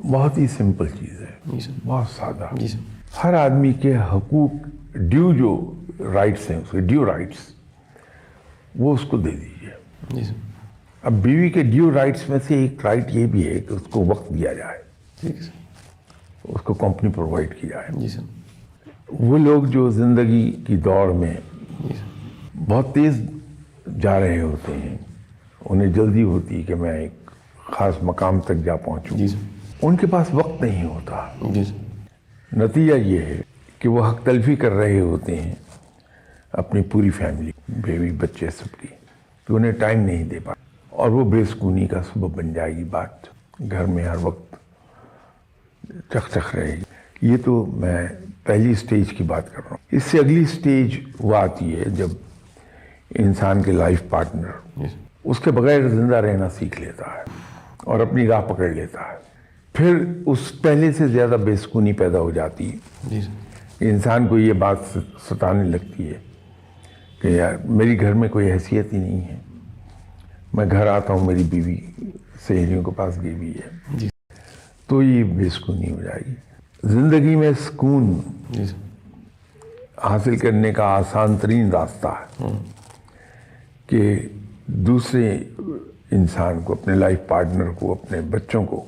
بہت ہی سمپل چیز ہے, جی سر. بہت سادہ. جی سر. ہر آدمی کے حقوق, ڈیو جو رائٹس ہیں, اس کے ڈیو رائٹس, وہ اس کو دے دیجیے. جی سر. اب بیوی کے ڈیو رائٹس میں سے ایک رائٹ یہ بھی ہے کہ اس کو وقت دیا جائے, ٹھیک ہے سر. اس کو کمپنی پرووائڈ کی جائے. جی سر. وہ لوگ جو زندگی کی دوڑ میں جی سر. بہت تیز جا رہے ہوتے ہیں, انہیں جلدی ہوتی ہے کہ میں ایک خاص مقام تک جا پہنچوں, جی سر. ان کے پاس وقت نہیں ہوتا. جی سر. نتیجہ یہ ہے کہ وہ حق تلفی کر رہے ہوتے ہیں اپنی پوری فیملی, بیوی بچے سب کی, کہ انہیں ٹائم نہیں دے پاتے, اور وہ بے سکونی کا سبب بن جائے گی بات. گھر میں ہر وقت چخ رہے گی. یہ تو میں پہلی سٹیج کی بات کر رہا ہوں. اس سے اگلی سٹیج وہ آتی ہے جب انسان کے لائف پارٹنر اس کے بغیر زندہ رہنا سیکھ لیتا ہے اور اپنی راہ پکڑ لیتا ہے. پھر اس پہلے سے زیادہ بے سکونی پیدا ہو جاتی ہے. جی سر. انسان کو یہ بات ستانے لگتی ہے کہ یار میری گھر میں کوئی حیثیت ہی نہیں ہے, میں گھر آتا ہوں میری بیوی سہیلیوں کے پاس گئی ہوئی ہے. جی. تو یہ بے سکونی ہو جائے گی. زندگی میں سکون جی سر. حاصل کرنے کا آسان ترین راستہ ہے کہ دوسرے انسان کو, اپنے لائف پارٹنر کو, اپنے بچوں کو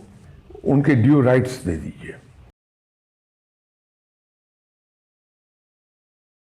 ان کے ڈیو رائٹس دے دیجیے.